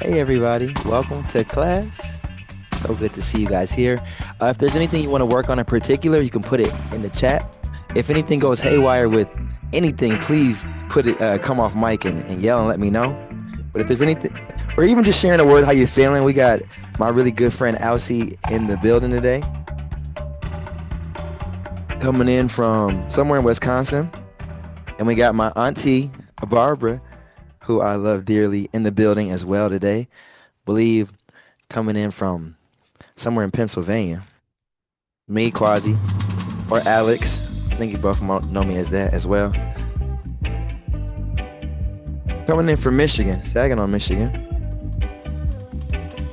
Hey everybody, welcome to class. So good to see you guys here. If there's anything you want to work on in particular, you can put it in the chat. If anything goes haywire with anything, please put it, come off mic and yell and let me know. But if there's anything, or even just sharing a word how you're feeling, we got my really good friend Elsie in the building today, coming in from somewhere in Wisconsin, and we got my auntie Barbara, who I love dearly, in the building as well today. Believe coming in from somewhere in Pennsylvania. Me, Quasi, or Alex. I think you both know me as that as well. Coming in from Michigan, Saginaw, Michigan.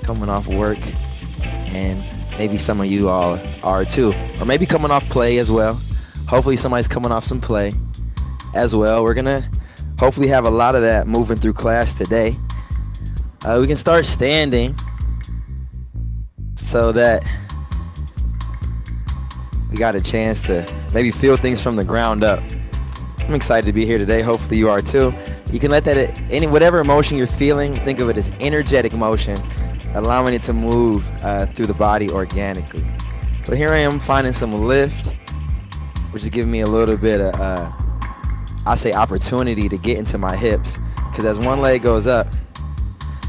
Coming off work, and maybe some of you all are too. Or maybe coming off play as well. Hopefully somebody's coming off some play as well. We're gonna hopefully have a lot of that moving through class today. We can start standing so that we got a chance to maybe feel things from the ground up. I'm excited to be here today. Hopefully you are too. You can let that, whatever emotion you're feeling, think of it as energetic motion, allowing it to move through the body organically. So here I am finding some lift, which is giving me a little bit of, I'll say, opportunity to get into my hips. Because as one leg goes up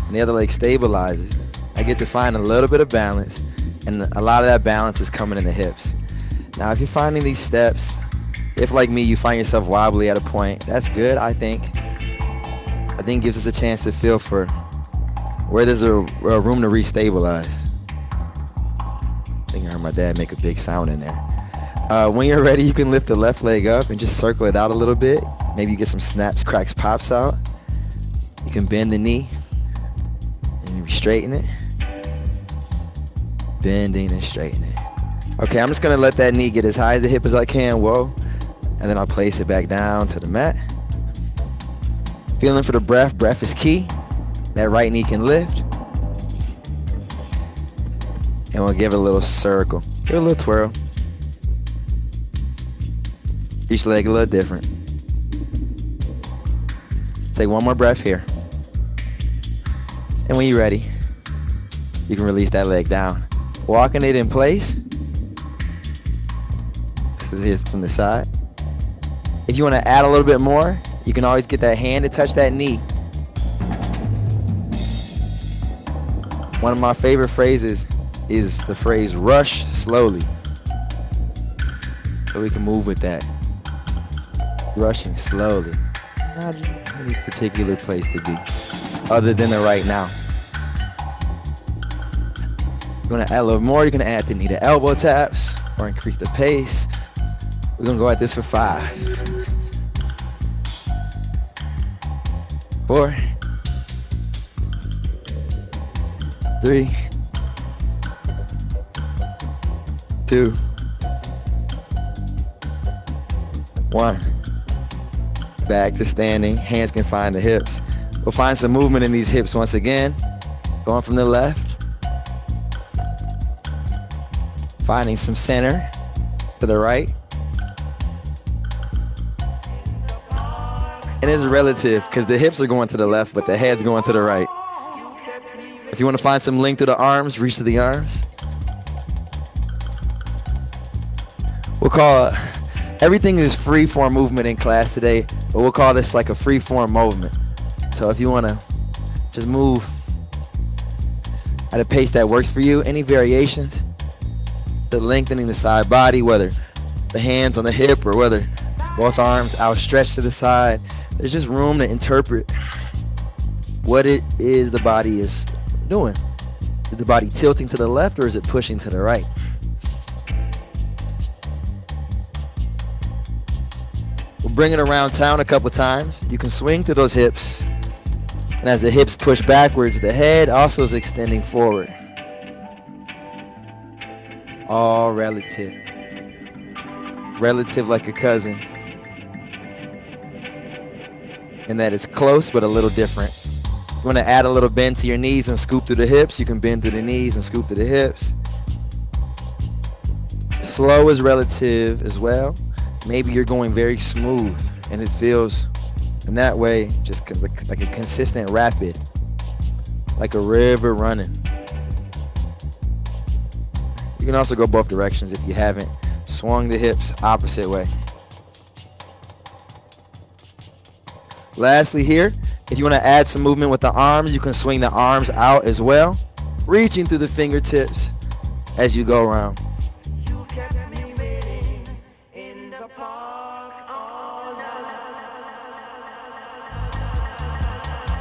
and the other leg stabilizes, I get to find a little bit of balance, and a lot of that balance is coming in the hips. Now, if you're finding these steps, if like me, you find yourself wobbly at a point, that's good, I think. I think it gives us a chance to feel for where there's a room to restabilize. I think I heard my dad make a big sound in there. When you're ready, you can lift the left leg up and just circle it out a little bit. Maybe you get some snaps, cracks, pops out. You can bend the knee and straighten it. Bending and straightening. Okay, I'm just gonna let that knee get as high as the hip as I can, whoa. And then I'll place it back down to the mat. Feeling for the breath. Breath is key. That right knee can lift. And we'll give it a little circle. Give it a little twirl. Each leg a little different. Take one more breath here. And when you're ready, you can release that leg down. Walking it in place. This is here from the side. If you want to add a little bit more, you can always get that hand to touch that knee. One of my favorite phrases is the phrase rush slowly. So we can move with that. Rushing slowly. Not any particular place to be other than the right now. You want to add a little more, you can add the knee to elbow taps or increase the pace. We're going to go at this for 5, 4, 3, 2, 1. Back to standing. Hands can find the hips. We'll find some movement in these hips once again. Going from the left. Finding some center to the right. And it's relative because the hips are going to the left, but the head's going to the right. If you want to find some length to the arms, reach to the arms. We'll call everything is free form movement in class today, but we'll call this like a free form movement. So if you want to just move at a pace that works for you, any variations, the lengthening the side body, whether the hands on the hip or whether both arms outstretched to the side, there's just room to interpret what it is the body is doing. Is the body tilting to the left or is it pushing to the right? We'll bring it around town a couple times. You can swing to those hips. And as the hips push backwards, the head also is extending forward. All relative. Relative like a cousin. And that is close but a little different. You want to add a little bend to your knees and scoop through the hips. You can bend through the knees and scoop through the hips. Slow is relative as well. Maybe you're going very smooth and it feels in that way just like a consistent rapid. like a river running. You can also go both directions if you haven't swung the hips opposite way. Lastly here, if you want to add some movement with the arms, you can swing the arms out as well, reaching through the fingertips as you go around.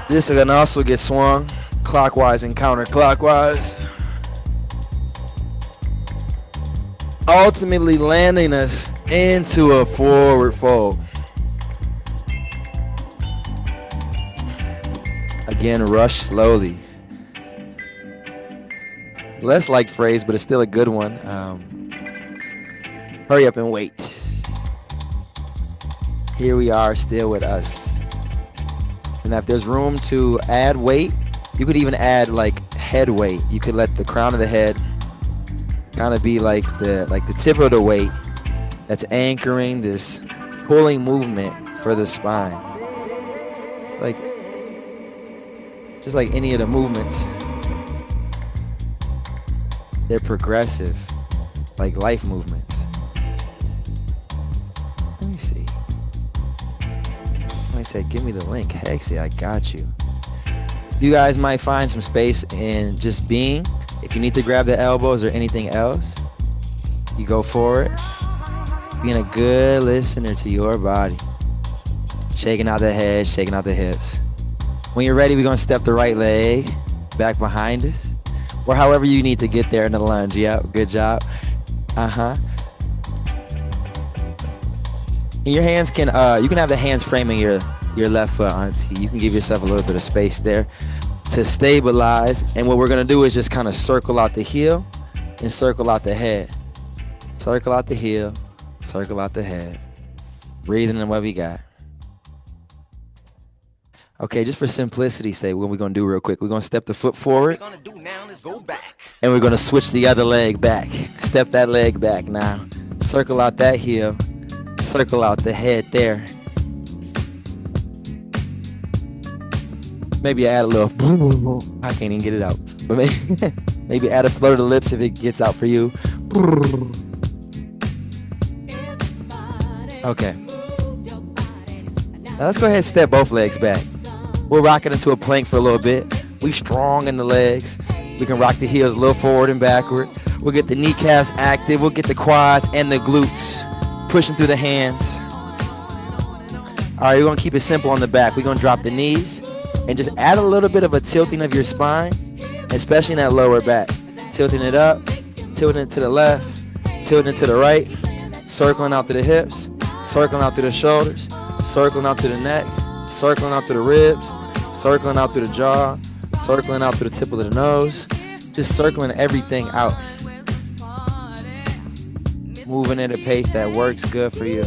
This can also get swung clockwise and counterclockwise, ultimately landing us into a forward fold. Again, rush slowly. Less liked phrase, but it's still a good one. Hurry up and wait. Here we are, still with us. And if there's room to add weight, you could even add like head weight. You could let the crown of the head kind of be like the tip of the weight that's anchoring this pulling movement for the spine. Like just like any of the movements, they're progressive, like life movements. Let me see. Somebody said, give me the link. Hexy, I got you. You guys might find some space in just being. If you need to grab the elbows or anything else, you go for it. Being a good listener to your body. Shaking out the head, shaking out the hips. When you're ready, we're going to step the right leg back behind us. Or however you need to get there in the lunge. Yep, good job. And your hands can, you can have the hands framing your left foot, auntie. You can give yourself a little bit of space there to stabilize. And what we're going to do is just kind of circle out the heel and circle out the head. Circle out the heel, circle out the head. Breathing in what we got. Okay, just for simplicity's sake, what we're going to do real quick, we're going to step the foot forward. What we're going to do now is go back. And we're going to switch the other leg back. Step that leg back now. Circle out that heel. Circle out the head there. Maybe add a little, I can't even get it out. But maybe add a flirt of the lips if it gets out for you. Okay. Now let's go ahead and step both legs back. We'll rock it into a plank for a little bit. We strong in the legs. We can rock the heels a little forward and backward. We'll get the kneecaps active. We'll get the quads and the glutes pushing through the hands. All right, we're going to keep it simple on the back. We're going to drop the knees and just add a little bit of a tilting of your spine, especially in that lower back. Tilting it up, tilting it to the left, tilting it to the right, circling out to the hips, circling out to the shoulders, circling out to the neck, circling out to the ribs, circling out through the jaw, circling out through the tip of the nose, just circling everything out. Moving at a pace that works good for you.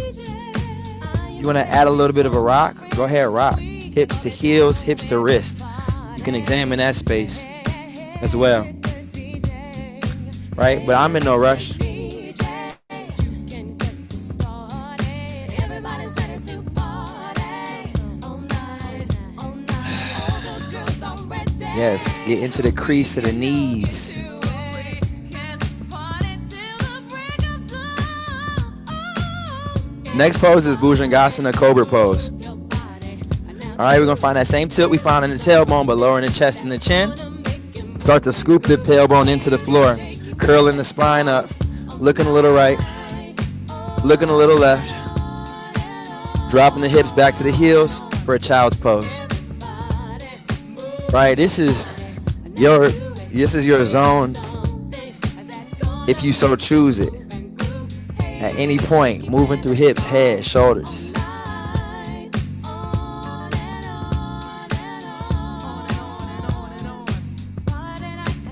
You want to add a little bit of a rock? Go ahead, rock. Hips to heels, hips to wrist. You can examine that space as well. Right? But I'm in no rush. Yes, get into the crease of the knees. Next pose is Bhujangasana Cobra pose. All right, we're going to find that same tilt we found in the tailbone, but lowering the chest and the chin. Start to scoop the tailbone into the floor, curling the spine up, looking a little right, looking a little left, dropping the hips back to the heels for a child's pose. Right, this is your zone if you so choose it. At any point, moving through hips, head, shoulders.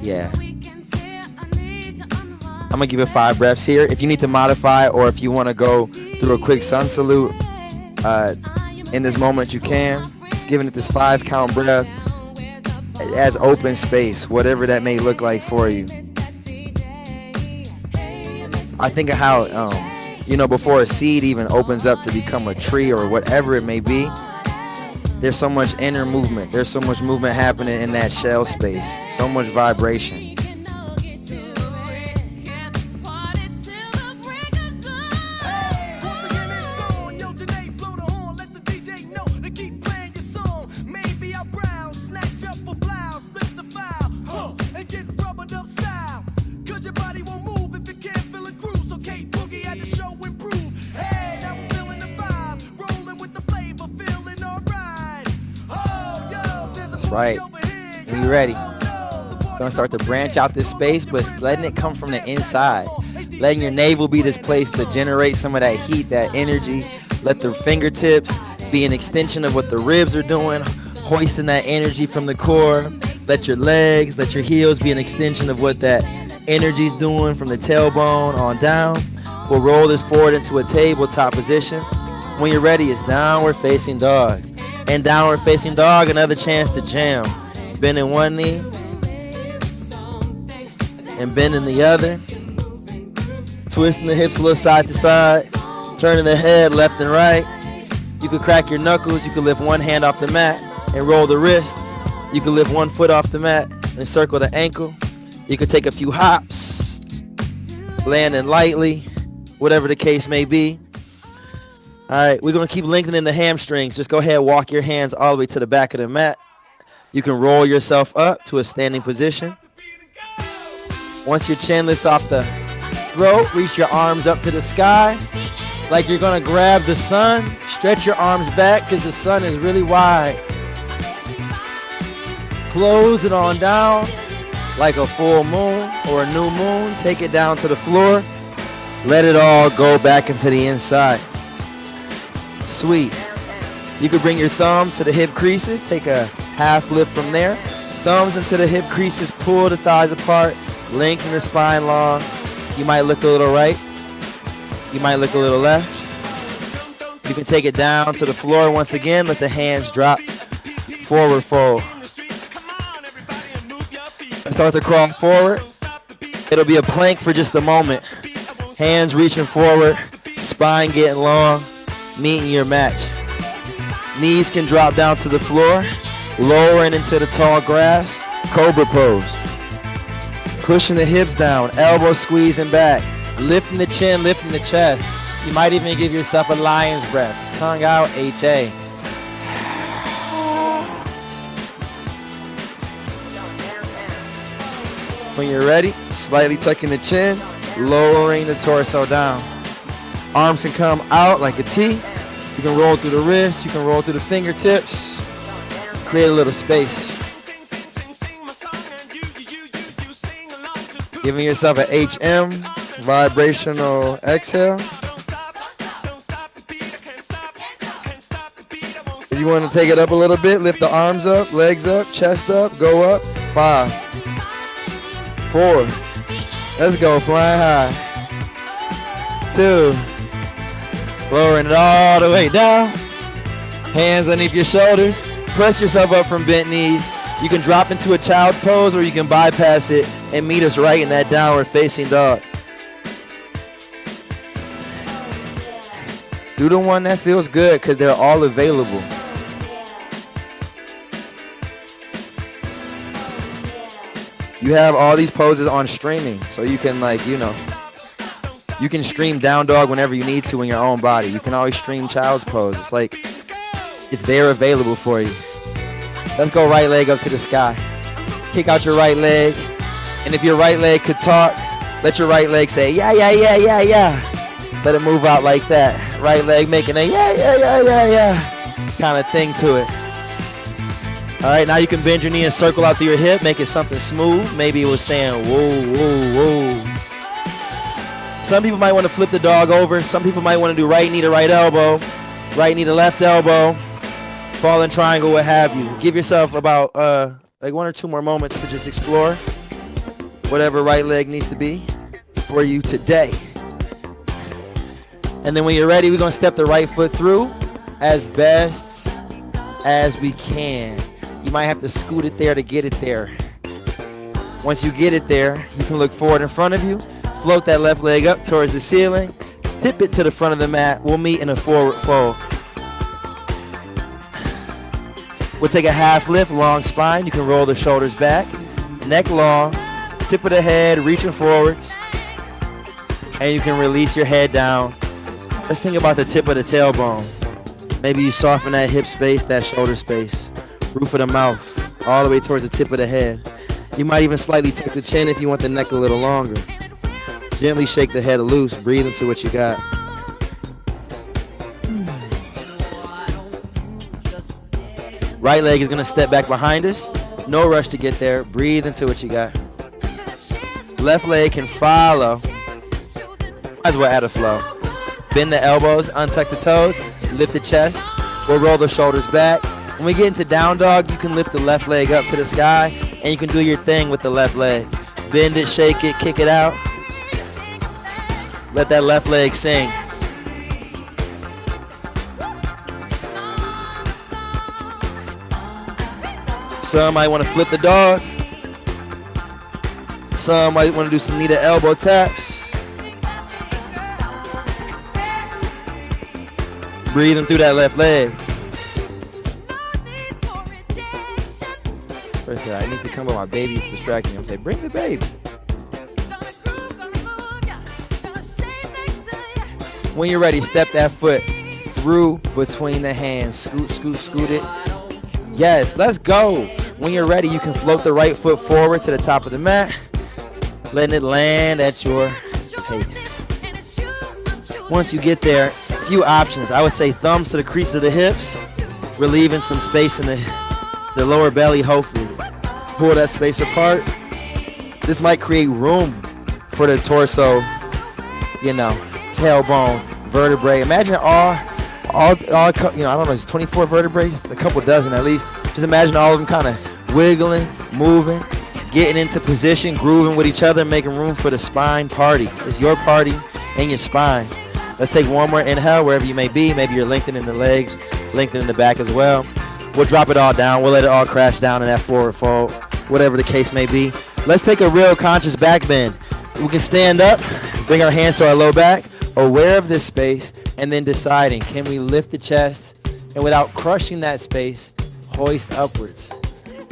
Yeah. I'm gonna give it 5 breaths here. If you need to modify or if you want to go through a quick sun salute in this moment, you can. Just giving it this 5 count breath. It adds open space, whatever that may look like for you. I think of how, before a seed even opens up to become a tree or whatever it may be, There's so much inner movement. There's so much movement happening in that shell space. So much vibration. Right. When you're ready, you're gonna start to branch out this space, but letting it come from the inside. Letting your navel be this place to generate some of that heat, that energy. Let the fingertips be an extension of what the ribs are doing, hoisting that energy from the core. Let your legs, let your heels be an extension of what that energy's doing from the tailbone on down. We'll roll this forward into a tabletop position. When you're ready, it's downward facing dog. And downward facing dog, another chance to jam. Bending one knee and bending the other. Twisting the hips a little side to side. Turning the head left and right. You could crack your knuckles. You could lift one hand off the mat and roll the wrist. You could lift one foot off the mat and circle the ankle. You could take a few hops, landing lightly, whatever the case may be. All right, we're going to keep lengthening the hamstrings. Just go ahead and walk your hands all the way to the back of the mat. You can roll yourself up to a standing position. Once your chin lifts off the throat, reach your arms up to the sky like you're going to grab the sun. Stretch your arms back because the sun is really wide. Close it on down like a full moon or a new moon. Take it down to the floor. Let it all go back into the inside. Sweet. You could bring your thumbs to the hip creases. Take a half lift from there. Thumbs into the hip creases. Pull the thighs apart. Lengthen the spine long. You might look a little right. You might look a little left. You can take it down to the floor once again. Let the hands drop. Forward fold. Start to crawl forward. It'll be a plank for just a moment. Hands reaching forward. Spine getting long. Meeting your match. Knees can drop down to the floor, lowering into the tall grass, cobra pose. Pushing the hips down, elbows squeezing back, lifting the chin, lifting the chest. You might even give yourself a lion's breath. Tongue out, HA. When you're ready, slightly tucking the chin, lowering the torso down. Arms can come out like a T. You can roll through the wrists. You can roll through the fingertips. Create a little space. Giving yourself an HM, vibrational exhale. If you want to take it up a little bit, lift the arms up, legs up, chest up, go up. 5, 4. Let's go, flying high. 2. Lowering it all the way down. Hands underneath your shoulders. Press yourself up from bent knees. You can drop into a child's pose or you can bypass it and meet us right in that downward facing dog. Do the one that feels good because they're all available. You have all these poses on streaming, so you can you can stream down dog whenever you need to in your own body. You can always stream child's pose. It's like it's there available for you. Let's go right leg up to the sky. Kick out your right leg. And if your right leg could talk, let your right leg say, yeah, yeah, yeah, yeah, yeah. Let it move out like that. Right leg making a yeah, yeah, yeah, yeah, yeah kind of thing to it. All right, now you can bend your knee and circle out through your hip. Make it something smooth. Maybe it was saying, whoa, whoa, whoa. Some people might want to flip the dog over. Some people might want to do right knee to right elbow, right knee to left elbow, falling triangle, what have you. Give yourself about like 1 or 2 more moments to just explore whatever right leg needs to be for you today. And then when you're ready, we're going to step the right foot through as best as we can. You might have to scoot it there to get it there. Once you get it there, you can look forward in front of you. Float that left leg up towards the ceiling. Tip it to the front of the mat. We'll meet in a forward fold. We'll take a half lift, long spine. You can roll the shoulders back, neck long, tip of the head, reaching forwards. And you can release your head down. Let's think about the tip of the tailbone. Maybe you soften that hip space, that shoulder space, roof of the mouth, all the way towards the tip of the head. You might even slightly tuck the chin if you want the neck a little longer. Gently shake the head loose, breathe into what you got. Right leg is gonna step back behind us. No rush to get there, breathe into what you got. Left leg can follow. Might as well add a flow. Bend the elbows, untuck the toes, lift the chest. We'll roll the shoulders back. When we get into down dog, you can lift the left leg up to the sky, and you can do your thing with the left leg. Bend it, shake it, kick it out. Let that left leg sing. Some might want to flip the dog. Some might want to do some knee to elbow taps. Breathing through that left leg. First, I need to come with my baby's distracting me. I'm saying, bring the baby. When you're ready, step that foot through between the hands. Scoot, scoot, scoot it. Yes, let's go. When you're ready, you can float the right foot forward to the top of the mat, letting it land at your pace. Once you get there, a few options. I would say thumbs to the crease of the hips, relieving some space in the lower belly, hopefully. Pull that space apart. This might create room for the torso, tailbone, vertebrae. Imagine all, I don't know, it's 24 vertebrae, a couple dozen at least. Just imagine all of them kind of wiggling, moving, getting into position, grooving with each other, making room for the spine party. It's your party and your spine. Let's take one more inhale wherever you may be. Maybe you're lengthening the legs, lengthening the back as well. We'll drop it all down. We'll let it all crash down in that forward fold, whatever the case may be. Let's take a real conscious back bend. We can stand up, bring our hands to our low back, aware of this space, and then deciding, can we lift the chest and without crushing that space, hoist upwards.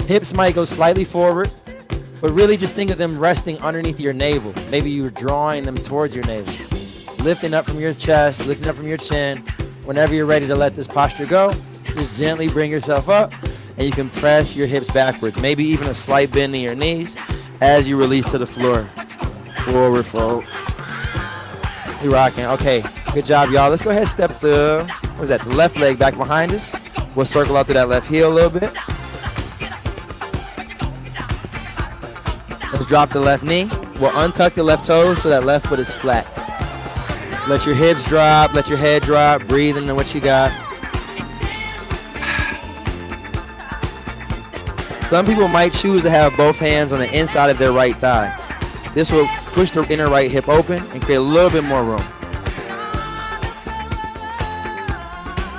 Hips might go slightly forward, but really just think of them resting underneath your navel. Maybe you're drawing them towards your navel. Lifting up from your chest, lifting up from your chin. Whenever you're ready to let this posture go, just gently bring yourself up, and you can press your hips backwards. Maybe even a slight bend in your knees as you release to the floor. Forward fold. We rocking. Okay, good job, y'all. Let's go ahead and step the left leg back behind us. We'll circle out to that left heel a little bit. Let's drop the left knee. We'll untuck the left toes so that left foot is flat. Let your hips drop, let your head drop, breathe into what you got. Some people might choose to have both hands on the inside of their right thigh. This will push the inner right hip open and create a little bit more room.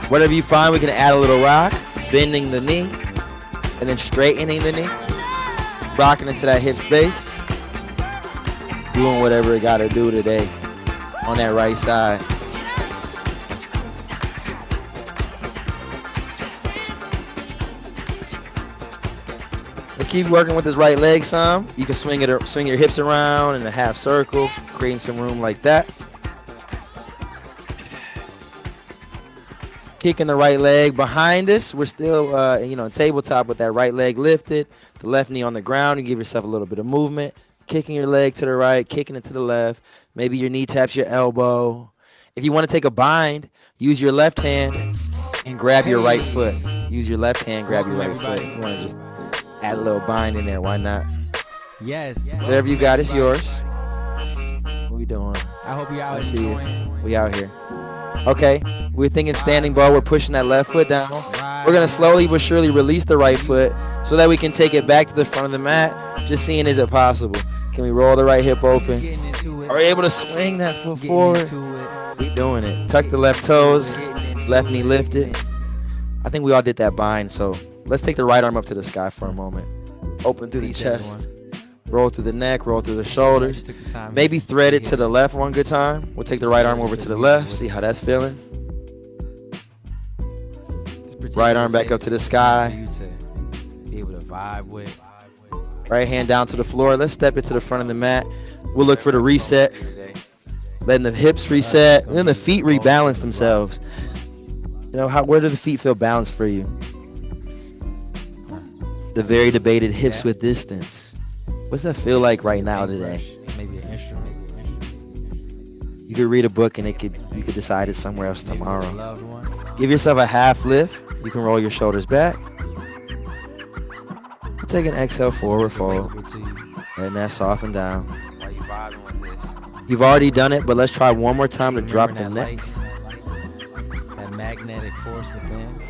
Whatever you find, we can add a little rock, bending the knee, and then straightening the knee, rocking into that hip space, doing whatever it got to do today on that right side. Let's keep working with this right leg some. You can swing your hips around in a half circle, creating some room like that. Kicking the right leg behind us. We're still, tabletop with that right leg lifted, the left knee on the ground. You give yourself a little bit of movement. Kicking your leg to the right, kicking it to the left. Maybe your knee taps your elbow. If you want to take a bind, use your left hand and grab your right foot. Use your left hand, grab your right foot. If you want to just add a little bind in there, why not? Yes. Whatever you got, it's yours. What we doing? I hope you're out. I see you. We out here. Okay, we're thinking standing ball. We're pushing that left foot down. We're going to slowly but surely release the right foot so that we can take it back to the front of the mat. Just seeing, is it possible? Can we roll the right hip open? Are we able to swing that foot forward? We doing it. Tuck the left toes, left knee lifted. I think we all did that bind, so let's take the right arm up to the sky for a moment. Open through the chest. Roll through the neck, roll through the shoulders. Maybe thread it to the left one good time. We'll take the right arm over to the left, see how that's feeling. Right arm back up to the sky. For you to be able to vibe with. Right hand down to the floor. Let's step it to the front of the mat. We'll look for the reset. Letting the hips reset. And then the feet rebalance themselves. You know, where do the feet feel balanced for you? The very debated hips with distance. What's that feel like right now today? Maybe an instrument. You could read a book and you could decide it's somewhere else Maybe tomorrow. a loved one. Give yourself a half lift. You can roll your shoulders back. Take an exhale, forward fold. Letting that soften down. While you vibing with this. You've already done it, but let's try one more time to drop the Remember neck. that magnetic force within.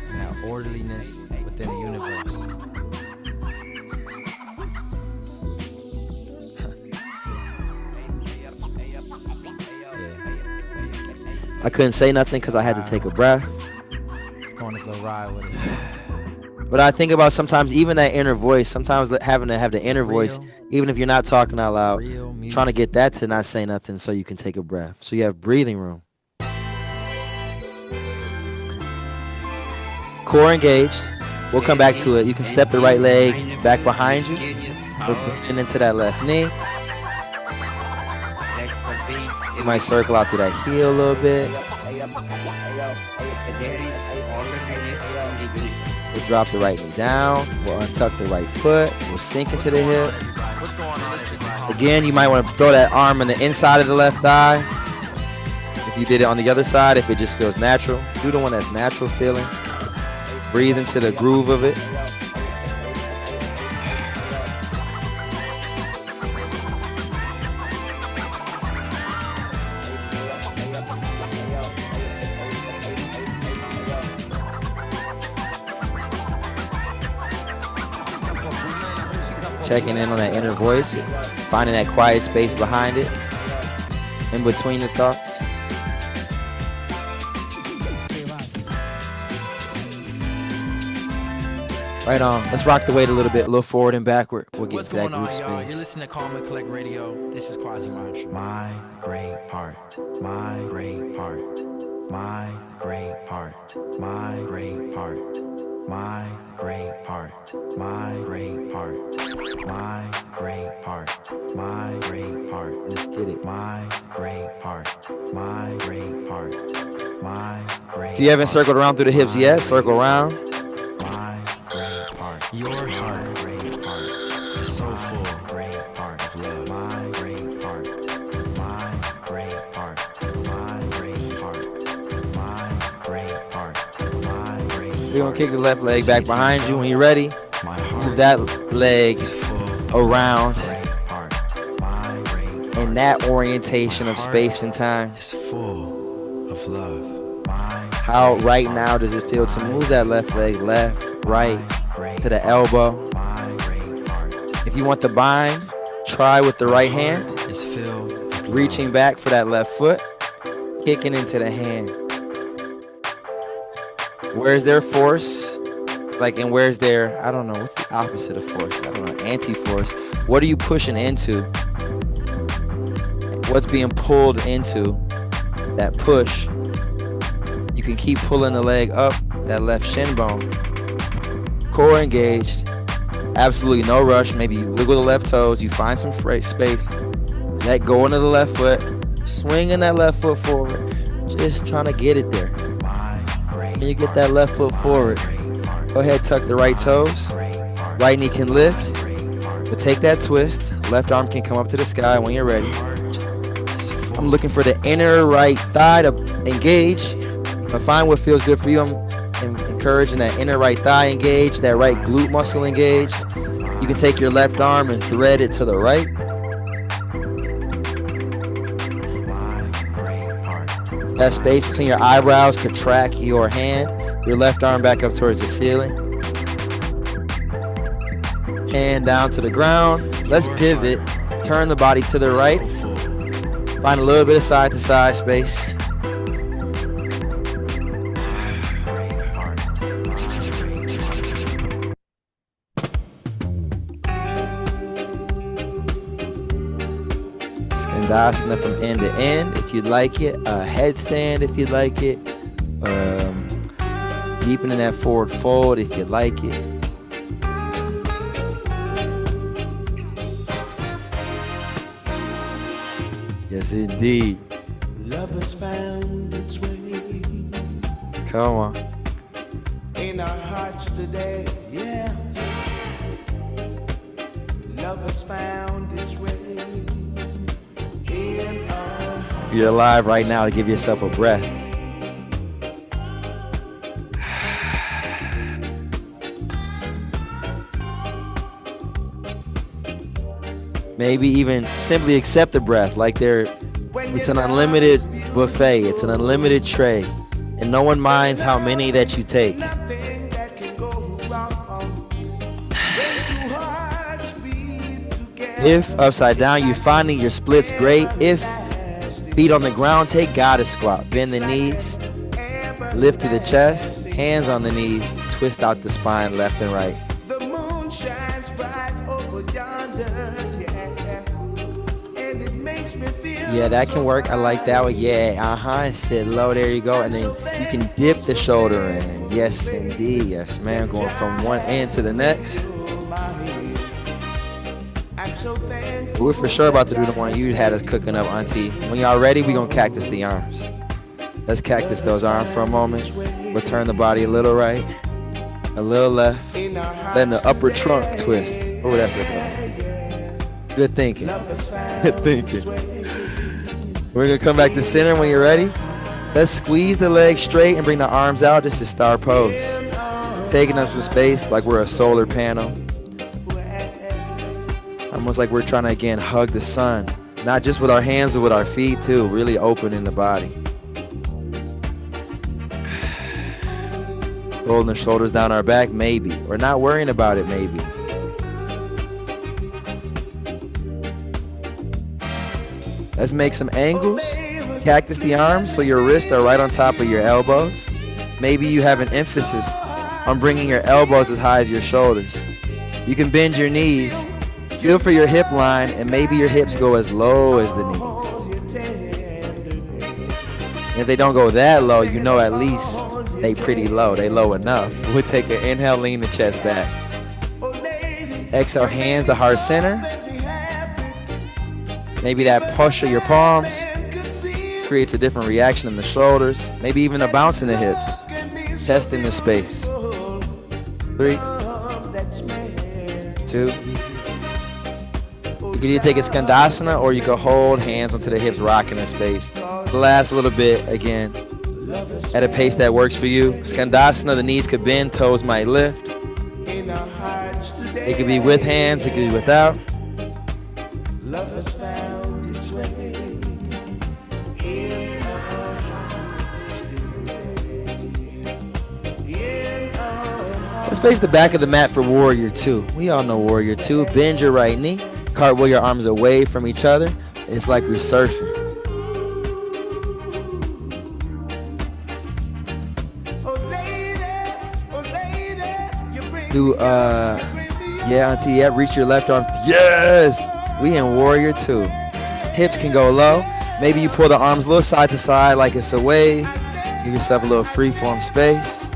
And that orderliness within the universe. I couldn't say nothing because I had to take a breath. Let's go on this little ride with us. But I think about sometimes even that inner voice, sometimes having to have the inner voice, even if you're not talking out loud, trying to get that to not say nothing so you can take a breath. So you have breathing room. Core engaged. We'll come back to it. You can step the right leg back behind you. We're breathing into that left knee. You might circle out through that heel a little bit. We'll drop the right knee down. We'll untuck the right foot. We'll sink into the hip. What's going on? Again, you might want to throw that arm on the inside of the left thigh. If you did it on the other side, if it just feels natural, do the one that's natural feeling. Breathe into the groove of it. Checking in on that inner voice, finding that quiet space behind it, in between the thoughts. Right on. Let's rock the weight a little bit, a little forward and backward. We'll get to that groove Y'all? You're space. listening to Calm and Collect Radio. This is Quaz Mantra. My great heart, my great heart, my great heart, my great heart, my great heart, my great heart, my great heart, my great heart. Let's get it. My great heart, my great heart, my great. If you haven't circled around through the hips yet, circle around. Your heart, great heart, is so full, great heart of love. My great heart, my great heart, my great heart, my great heart, my great heart. We're gonna kick the left leg back behind you. When you're ready, move that leg around in that orientation of space and time. It's full of love. How right now does it feel to move that left leg left, right, to the elbow? If you want the bind, try with the right hand, reaching back for that left foot, kicking into the hand. Where's their force? And where's their, I don't know, what's the opposite of force? I don't know, anti-force. What are you pushing into? What's being pulled into that push? You can keep pulling the leg up, that left shin bone. Core engaged, absolutely no rush. Maybe you wiggle the left toes, you find some space, let go into the left foot, swinging that left foot forward, just trying to get it there. When you get that left foot forward, go ahead, tuck the right toes, right knee can lift, but take that twist, left arm can come up to the sky when you're ready. I'm looking for the inner right thigh to engage, but find what feels good for you. I'm encouraging that inner right thigh engaged, that right glute muscle engaged. You can take your left arm and thread it to the right. That space between your eyebrows could track your hand. Your left arm back up towards the ceiling. Hand down to the ground. Let's pivot. Turn the body to the right. Find a little bit of side to side space. Skandasana from end to end if you'd like it. A headstand if you'd like it. Deepening that forward fold if you like it. Yes, indeed. Love has found its way Come on. in our hearts today, yeah. Love has found its way in our hearts. You're alive right now to give yourself a breath. Maybe even simply accept the breath like it's an unlimited buffet. It's an unlimited tray. And no one minds how many that you take. Nothing that can go wrong. When two hearts beat together. If upside down, you're finding your splits great. If feet on the ground, take goddess squat. Bend the knees. Lift to the chest. Hands on the knees. Twist out the spine left and right. The moon shines bright over yonder, yeah. And it makes me feel Yeah, that can work. I like that one. Yeah, sit low. There you go. And then you can dip the shoulder in. Yes, indeed. Yes, man. Going from one end to the next. I'm so thankful. We're for sure about to do the one you had us cooking up, Auntie. When y'all ready, we gonna cactus the arms. Let's cactus those arms for a moment. We'll turn the body a little right, a little left. Then the upper trunk twist. Oh, that's a good thinking. Good thinking. We're gonna come back to center when you're ready. Let's squeeze the legs straight and bring the arms out just to star pose. Taking up some space like we're a solar panel. Almost like we're trying to, again, hug the sun. Not just with our hands, but with our feet, too. Really opening the body. Holding the shoulders down our back, maybe. Or not worrying about it, maybe. Let's make some angles. Cactus the arms so your wrists are right on top of your elbows. Maybe you have an emphasis on bringing your elbows as high as your shoulders. You can bend your knees. Feel for your hip line, and maybe your hips go as low as the knees. And if they don't go that low, you know at least they pretty low. They low enough. We'll take an inhale, lean the chest back. Exhale, hands to heart center. Maybe that push of your palms creates a different reaction in the shoulders. Maybe even a bounce in the hips. Testing the space. 3, 2. You can either take a skandasana or you can hold hands onto the hips, rocking in space. The last little bit, again, at a pace that works for you. Skandasana, the knees could bend, toes might lift. It could be with hands, it could be without. Love has found its way in our hearts today. Let's face the back of the mat for Warrior 2. We all know Warrior 2. Bend your right knee. Cartwheel your arms away from each other. It's like we're surfing. Do yeah, Auntie, yeah, reach your left arm. Yes! We in Warrior 2. Hips can go low. Maybe you pull the arms a little side to side like it's a wave. Give yourself a little freeform space.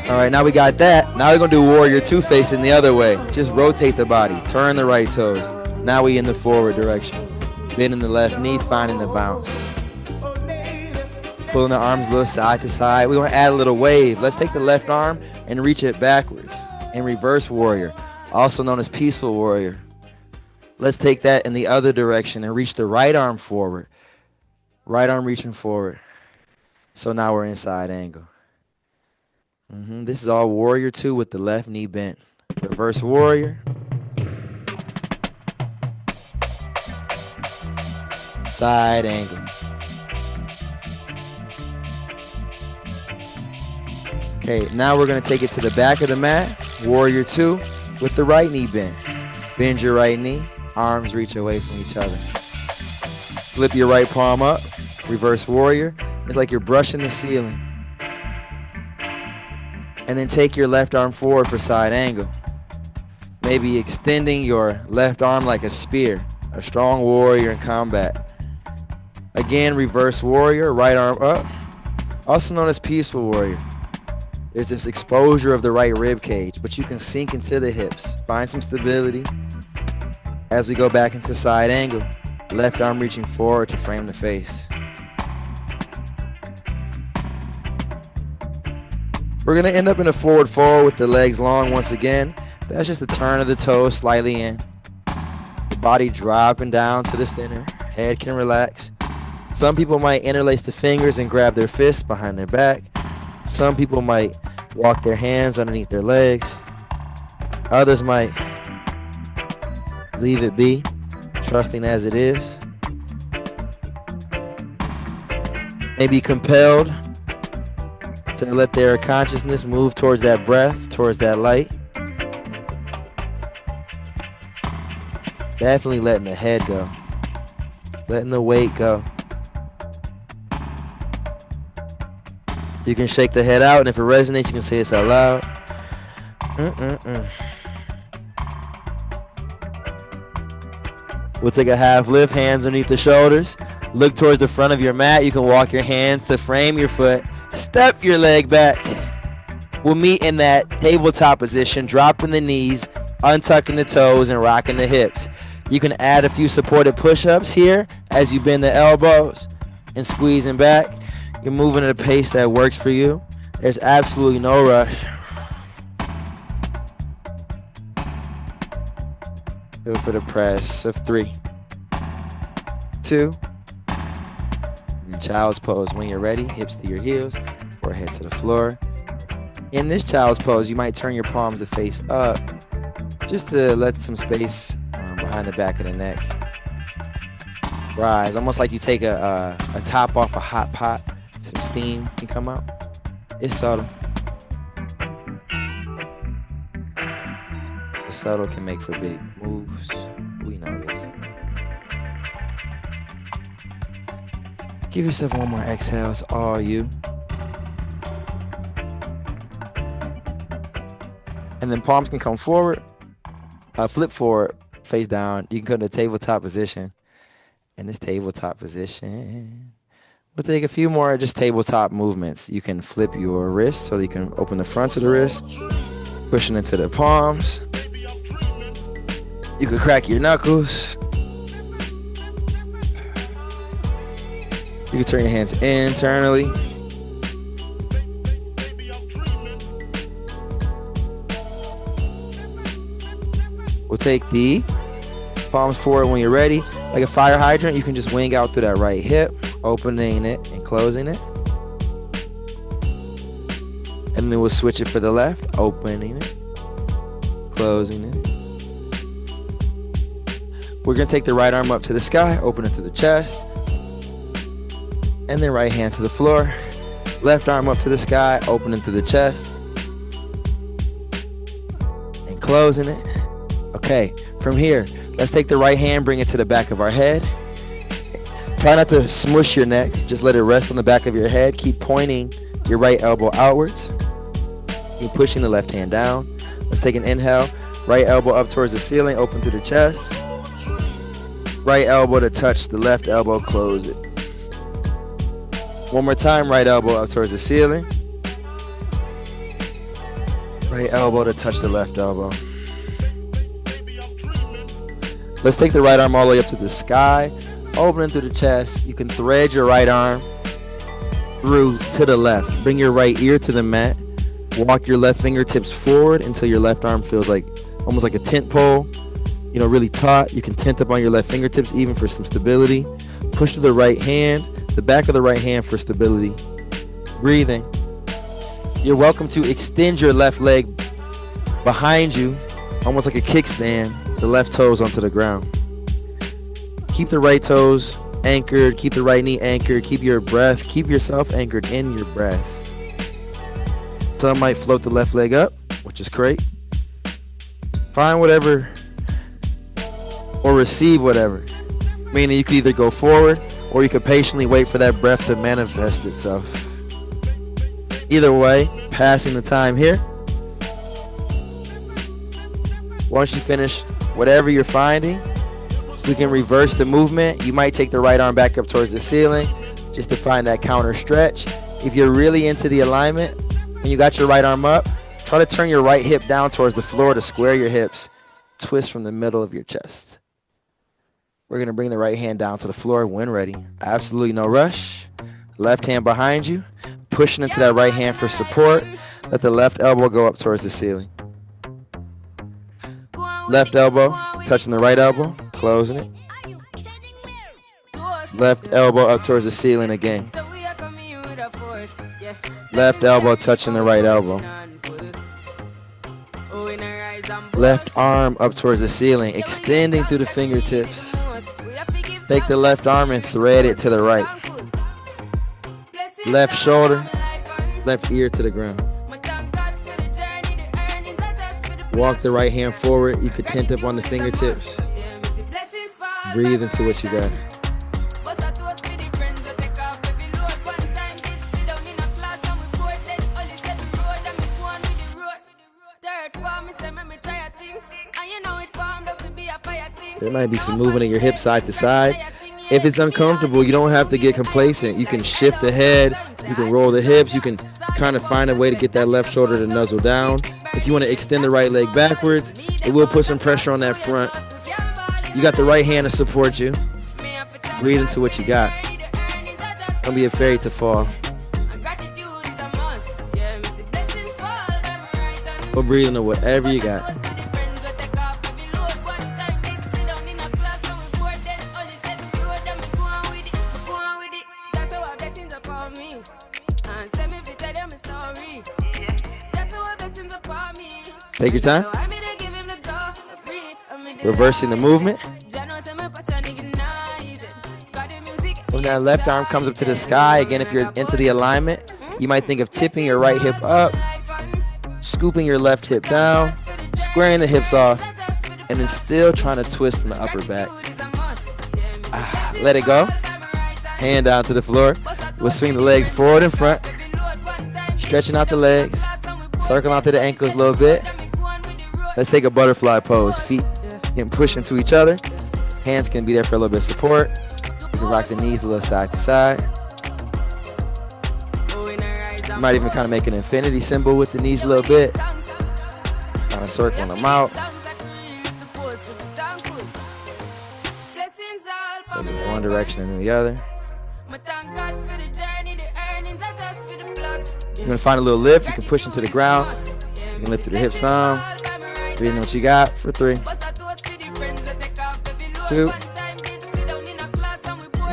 All right, now we got that. Now we're gonna do Warrior 2 facing the other way. Just rotate the body, turn the right toes. Now we in the forward direction. Bending the left knee, finding the bounce. Pulling the arms a little side to side. We're gonna add a little wave. Let's take the left arm and reach it backwards in reverse warrior, also known as peaceful warrior. Let's take that in the other direction and reach the right arm forward. Right arm reaching forward. So now we're in side angle. This is all Warrior 2 with the left knee bent. Reverse warrior. Side angle. Okay, now we're going to take it to the back of the mat. Warrior 2 with the right knee bent. Bend your right knee. Arms reach away from each other. Flip your right palm up. Reverse warrior. It's like you're brushing the ceiling. And then take your left arm forward for side angle. Maybe extending your left arm like a spear. A strong warrior in combat. Again, reverse warrior, right arm up, also known as peaceful warrior. There's this exposure of the right rib cage, but you can sink into the hips. Find some stability as we go back into side angle. Left arm reaching forward to frame the face. We're going to end up in a forward fold with the legs long once again. That's just the turn of the toes slightly in. The body dropping down to the center. Head can relax. Some people might interlace the fingers and grab their fists behind their back. Some people might walk their hands underneath their legs. Others might leave it be, trusting as it is. Maybe compelled to let their consciousness move towards that breath, towards that light. Definitely letting the head go. Letting the weight go. You can shake the head out, and if it resonates, you can say this out loud. We'll take a half lift, hands underneath the shoulders. Look towards the front of your mat. You can walk your hands to frame your foot. Step your leg back. We'll meet in that tabletop position, dropping the knees, untucking the toes, and rocking the hips. You can add a few supported push-ups here as you bend the elbows and squeezing back. You're moving at a pace that works for you. There's absolutely no rush. Go for the press of 3, 2, and child's pose. When you're ready, hips to your heels, forehead to the floor. In this child's pose, you might turn your palms to face up just to let some space behind the back of the neck. Rise, almost like you take a top off a hot pot. Some steam can come out. It's subtle. The subtle can make for big moves. We know this. Give yourself one more exhale. It's all you. And then palms can come forward. Flip forward, face down. You can come to tabletop position. In this tabletop position, we'll take a few more just tabletop movements. You can flip your wrist so that you can open the fronts of the wrist, pushing into the palms. You could crack your knuckles. You can turn your hands internally. We'll take the palms forward when you're ready. Like a fire hydrant, you can just wing out through that right hip, opening it and closing it. And then we'll switch it for the left, opening it, closing it. We're going to take the right arm up to the sky, open it to the chest, and then right hand to the floor. Left arm up to the sky, opening to the chest, and closing it. Okay, from here, let's take the right hand, bring it to the back of our head. Try not to smush your neck, just let it rest on the back of your head. Keep pointing your right elbow outwards. Keep pushing the left hand down. Let's take an inhale. Right elbow up towards the ceiling, open through the chest. Right elbow to touch the left elbow, close it. One more time, right elbow up towards the ceiling. Right elbow to touch the left elbow. Let's take the right arm all the way up to the sky, opening through the chest. You can thread your right arm through to the left. Bring your right ear to the mat. Walk your left fingertips forward until your left arm feels like almost like a tent pole. You know, really taut. You can tent up on your left fingertips even for some stability. Push to the right hand, the back of the right hand for stability. Breathing. You're welcome to extend your left leg behind you, almost like a kickstand, the left toes onto the ground. Keep the right toes anchored, keep the right knee anchored, keep your breath, keep yourself anchored in your breath. Some might float the left leg up, which is great. Find whatever or receive whatever. Meaning you could either go forward or you could patiently wait for that breath to manifest itself. Either way, passing the time here. Once you finish whatever you're finding, We can reverse the movement. You might take the right arm back up towards the ceiling just to find that counter stretch. If you're really into the alignment and you got your right arm up, try to turn your right hip down towards the floor to square your hips. Twist from the middle of your chest. We're going to bring the right hand down to the floor when ready. Absolutely no rush. Left hand behind you, pushing into that right hand for support. Let the left elbow go up towards the ceiling. Left elbow touching the right elbow, closing it. Left elbow up towards the ceiling again. Left elbow touching the right elbow. Left arm up towards the ceiling, extending through the fingertips. Take the left arm and thread it to the right. Left shoulder, left ear to the ground. Walk the right hand forward. You could tent up on the fingertips. Breathe into what you got. There might be some movement in your hip side to side. If it's uncomfortable, you don't have to get complacent. You can shift the head, you can roll the hips, you can kind of find a way to get that left shoulder to nuzzle down. If you want to extend the right leg backwards, it will put some pressure on that front. You got the right hand to support you. Breathe into what you got. Don't be afraid to fall. Or breathe into whatever you got. Take your time. Reversing the movement. When that left arm comes up to the sky, again, if you're into the alignment, you might think of tipping your right hip up, scooping your left hip down, squaring the hips off, and then still trying to twist from the upper back. Let it go. Hand down to the floor. We'll swing the legs forward and front, stretching out the legs, circle out to the ankles a little bit. Let's take a butterfly pose. Feet can push into each other. Hands can be there for a little bit of support. You can rock the knees a little side to side. You might even kind of make an infinity symbol with the knees a little bit. Kind of circling them out. Maybe in one direction and then the other. You're going to find a little lift. You can push into the ground. You can lift through the hips some. Breathing what you got for 3, 2,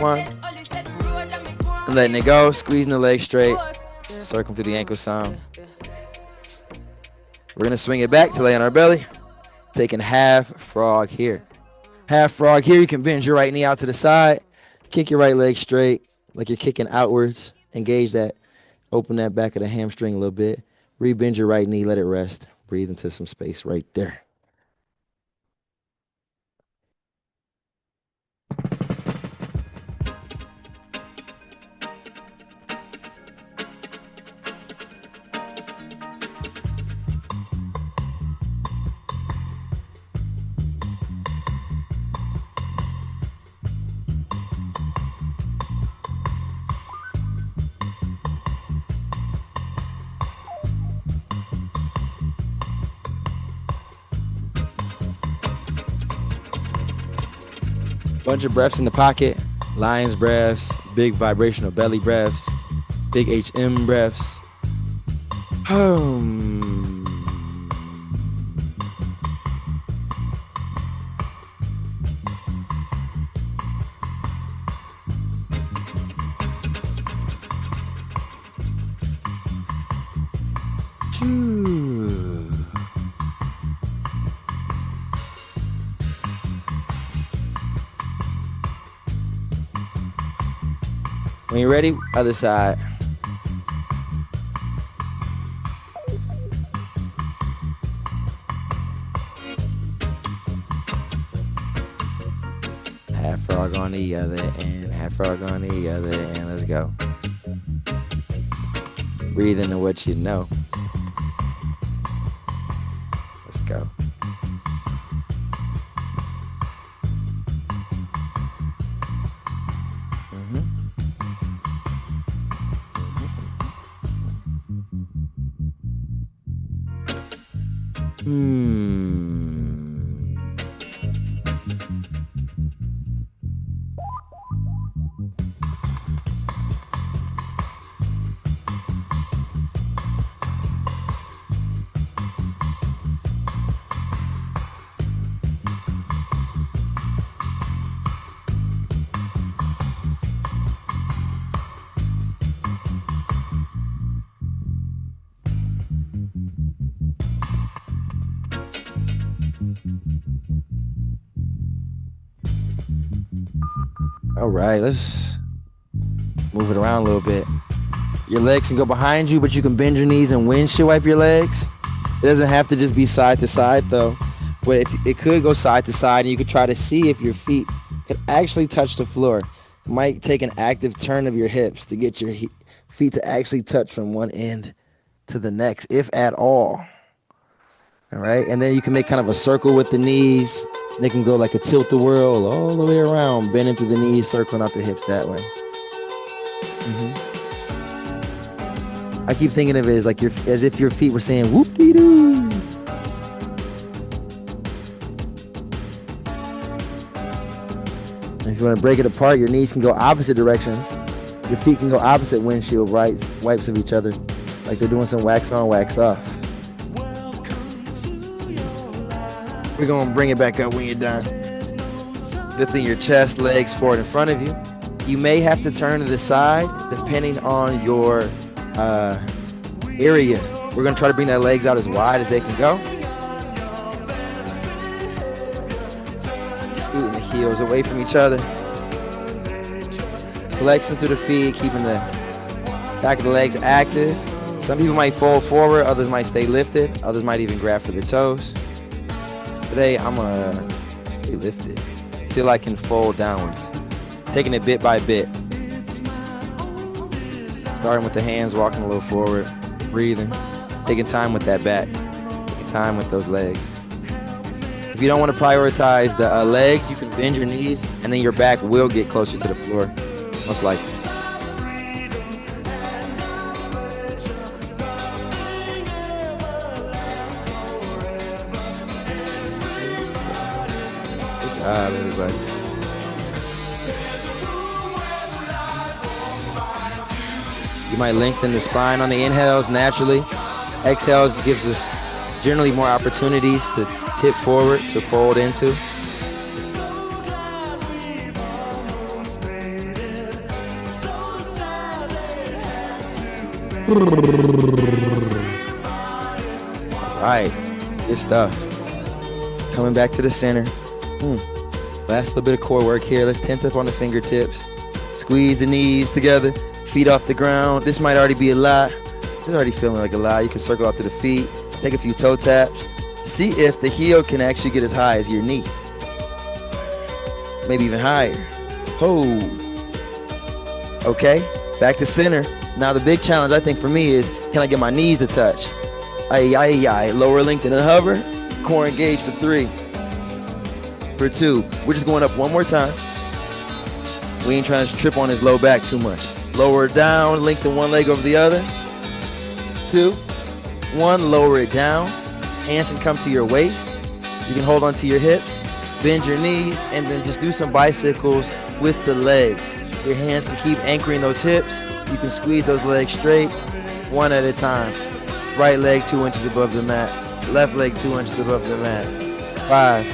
1. And letting it go. Squeezing the legs straight. Circling through the ankle some. We're going to swing it back to lay on our belly. Taking half frog here. Half frog here. You can bend your right knee out to the side. Kick your right leg straight like you're kicking outwards. Engage that. Open that back of the hamstring a little bit. Rebend your right knee. Let it rest. Breathe into some space right there. Bunch of breaths in the pocket. Lion's breaths, big vibrational belly breaths, big HM breaths. When you're ready, other side. Half frog on the other end, half frog on the other end. Let's go. Breathe into what you know. Let's go. All right, let's move it around a little bit. Your legs can go behind you, but you can bend your knees and windshield wipe your legs. It doesn't have to just be side to side though, but if it could go side to side, and you could try to see if your feet could actually touch the floor. It might take an active turn of your hips to get your feet to actually touch from one end to the next, if at all. All right, and then you can make kind of a circle with the knees. They can go like a tilt-a-whirl all the way around, bending through the knees, circling out the hips that way. I keep thinking of it as like as if your feet were saying whoop-dee-doo. If you want to break it apart, your knees can go opposite directions. Your feet can go opposite windshield wipes of each other, like they're doing some wax on, wax off. We're going to bring it back up when you're done. Lifting your chest, legs forward in front of you. You may have to turn to the side depending on your area. We're going to try to bring their legs out as wide as they can go. Scooting the heels away from each other. Flexing through the feet, keeping the back of the legs active. Some people might fold forward, others might stay lifted, others might even grab for the toes. Today, I'm gonna stay lifted till I can fold downwards. Taking it bit by bit. Starting with the hands, walking a little forward, breathing, taking time with that back, taking time with those legs. If you don't want to prioritize the legs, you can bend your knees, and then your back will get closer to the floor, most likely. Everybody. You might lengthen the spine on the inhales naturally. Exhales gives us generally more opportunities to tip forward, to fold into. All right, good stuff. Coming back to the center. Last little bit of core work here. Let's tense up on the fingertips. Squeeze the knees together. Feet off the ground. This might already be a lot. This is already feeling like a lot. You can circle out to the feet. Take a few toe taps. See if the heel can actually get as high as your knee. Maybe even higher. Okay, back to center. Now the big challenge I think for me is, can I get my knees to touch? Lower lengthen and hover. Core engage for 3. For 2. We're just going up one more time. We ain't trying to trip on his low back too much. Lower it down, lengthen one leg over the other. 2, 1, lower it down. Hands can come to your waist. You can hold onto your hips, bend your knees, and then just do some bicycles with the legs. Your hands can keep anchoring those hips. You can squeeze those legs straight, one at a time. Right leg 2 inches above the mat. Left leg 2 inches above the mat. 5,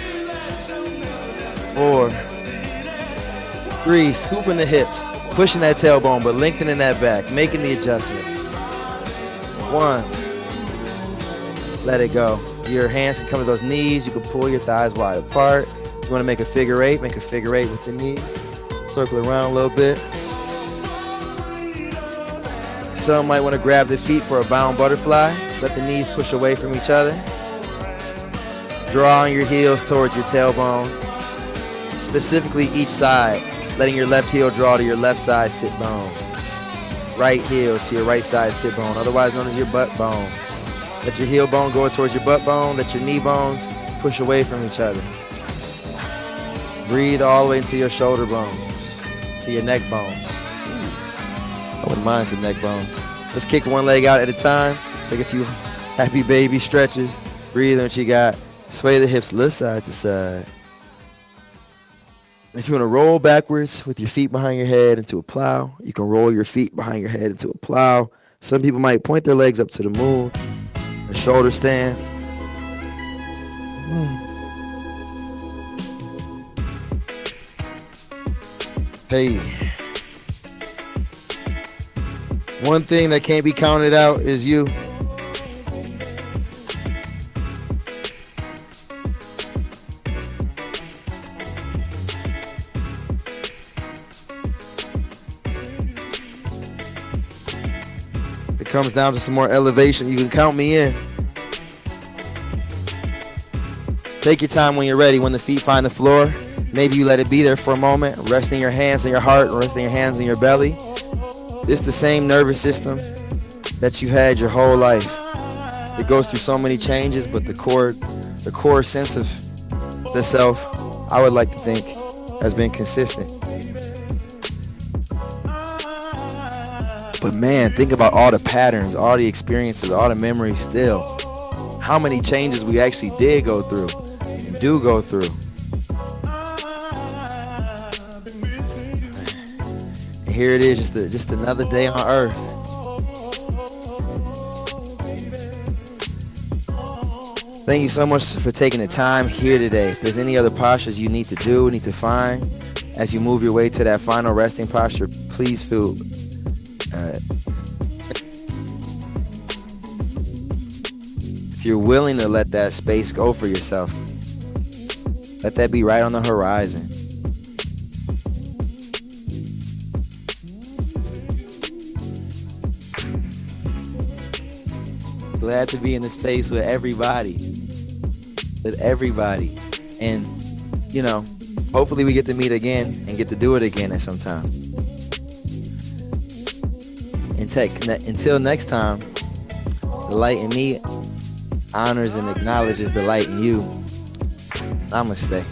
4, 3, scooping the hips, pushing that tailbone, but lengthening that back, making the adjustments. 1, let it go. Your hands can come to those knees. You can pull your thighs wide apart. If you want to make a figure 8, make a figure 8 with the knees. Circle around a little bit. Some might want to grab the feet for a bound butterfly. Let the knees push away from each other. Drawing your heels towards your tailbone. Specifically each side, letting your left heel draw to your left side sit bone. Right heel to your right side sit bone, otherwise known as your butt bone. Let your heel bone go towards your butt bone. Let your knee bones push away from each other. Breathe all the way into your shoulder bones, to your neck bones. I wouldn't mind some neck bones. Let's kick one leg out at a time. Take a few happy baby stretches. Breathe in what you got. Sway the hips, lift side to side. If you want to roll backwards with your feet behind your head into a plow, you can roll your feet behind your head into a plow. Some people might point their legs up to the moon, a shoulder stand. Hey, one thing that can't be counted out is you. It comes down to some more elevation. You can count me in. Take your time when you're ready. When the feet find the floor, maybe you let it be there for a moment. Resting your hands on your heart, resting your hands on your belly. It's the same nervous system that you had your whole life. It goes through so many changes, but the core sense of the self, I would like to think, has been consistent. But man, think about all the patterns, all the experiences, all the memories still. How many changes we actually did go through and do go through. And here it is, just another day on earth. Thank you so much for taking the time here today. If there's any other postures you need to do, need to find, as you move your way to that final resting posture, please feel if you're willing to let that space go for yourself, let that be right on the horizon. Glad to be in the space with everybody. And, you know, hopefully we get to meet again and get to do it again at some time. Until next time, the light in me honors and acknowledges the light in you. Namaste.